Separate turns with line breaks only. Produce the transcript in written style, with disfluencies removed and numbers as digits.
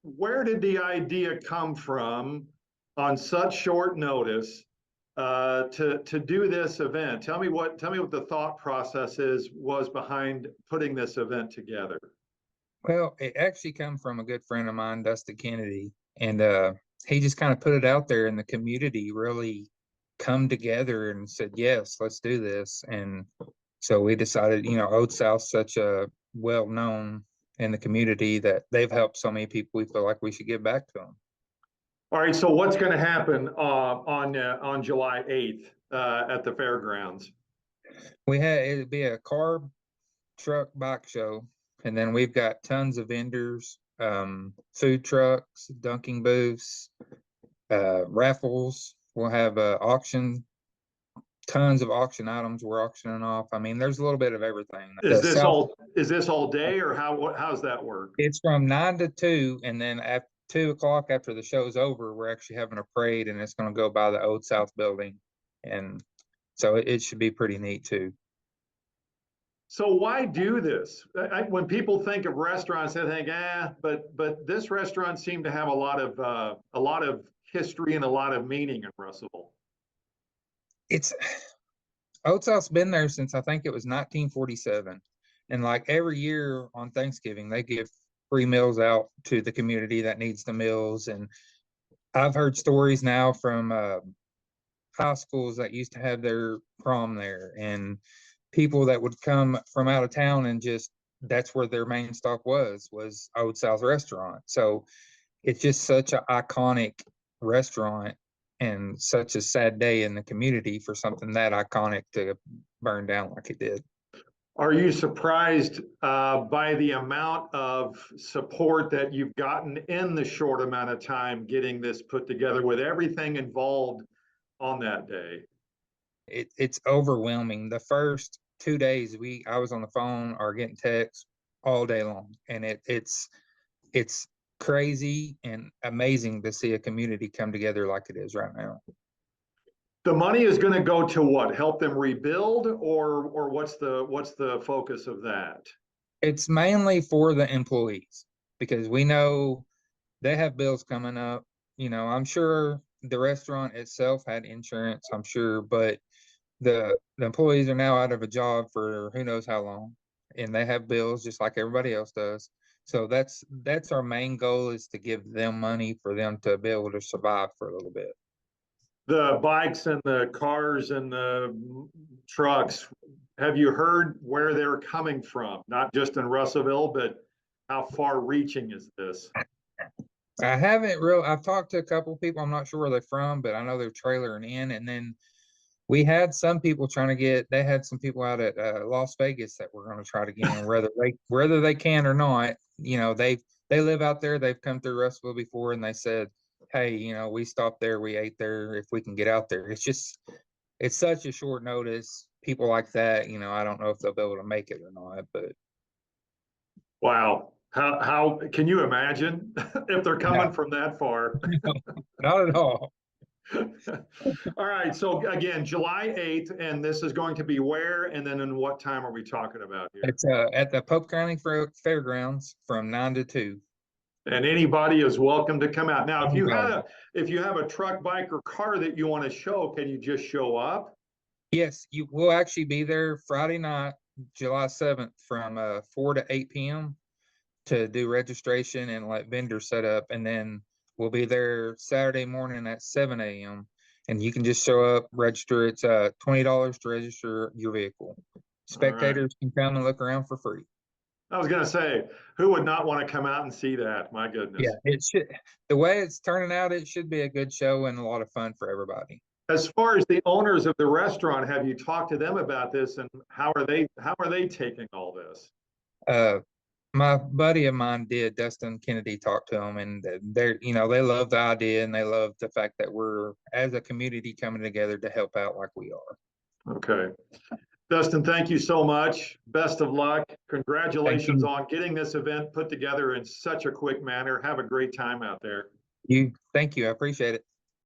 where did the idea come from on such short notice to do this event? Tell me what the thought process was behind putting this event together.
Well, it actually come from a good friend of mine, Dustin Kennedy, and he just kind of put it out there, and the community really come together and said, yes, let's do this. And so we decided, Old South's such a well-known in the community that they've helped so many people. We feel like we should give back to them.
All right, so what's going to happen on July 8th at the fairgrounds?
It'd be a car, truck, bike show, and then we've got tons of vendors, food trucks, dunking booths, raffles. We'll have auction, tons of auction items we're auctioning off. I mean, there's a little bit of everything.
Is this all day, or how's that work?
It's from 9 to 2, and then at 2 o'clock after the show's over, we're actually having a parade, and it's going to go by the Old South building, and so it should be pretty neat too.
So why do this? When people think of restaurants, they think, but this restaurant seemed to have a lot of history and a lot of meaning in Russellville.
Old South's been there since I think it was 1947, and like every year on Thanksgiving, they give free meals out to the community that needs the meals. And I've heard stories now from high schools that used to have their prom there, and people that would come from out of town, and that's where their main stop was Old South restaurant. So it's just such an iconic restaurant, and such a sad day in the community for something that iconic to burn down like it did.
Are you surprised by the amount of support that you've gotten in the short amount of time getting this put together with everything involved on that day?
It's overwhelming. The first 2 days I was on the phone or getting texts all day long, and it's crazy and amazing to see a community come together like it is right now.
The money is going to go to what? Help them rebuild, or what's the focus of that?
It's mainly for the employees, because we know they have bills coming up. I'm sure the restaurant itself had insurance, I'm sure, but the employees are now out of a job for who knows how long, and they have bills just like everybody else does. So that's our main goal, is to give them money for them to be able to survive for a little bit.
The bikes and the cars and the trucks, have you heard where they're coming from? Not just in Russellville, but how far reaching is this?
I haven't I've talked to a couple people. I'm not sure where they're from, but I know they're trailering in. And then we had some people they had some people out at Las Vegas that we're going to try to get in, whether they can or not. They live out there. They've come through Russellville before, and they said, hey, we stopped there, we ate there, if we can get out there. It's such a short notice. People like that, I don't know if they'll be able to make it or not, but.
Wow. How can you imagine if they're coming from that far?
No, not at all.
All right. So again, July 8th, and this is going to be where, and then in what time are we talking about here?
It's at the Pope County Fairgrounds from 9 to 2.
And anybody is welcome to come out. Now, if you have a truck, bike, or car that you want to show, can you just show up?
Yes, you will actually be there Friday night, July 7th, from 4 to 8 p.m. to do registration and let vendors set up, and then we'll be there Saturday morning at 7 a.m. and you can just show up, register. It's $20 to register your vehicle. Spectators can come and look around for free.
I was going to say, who would not want to come out and see that? My goodness.
Yeah, it should. The way it's turning out, it should be a good show and a lot of fun for everybody.
As far as the owners of the restaurant, have you talked to them about this, and how are they taking all this?
My buddy of mine did, Dustin Kennedy, talked to them, and they love the idea, and they love the fact that we're, as a community, coming together to help out like we are.
Okay. Dustin, thank you so much. Best of luck. Congratulations on getting this event put together in such a quick manner. Have a great time out there.
Thank you. I appreciate it.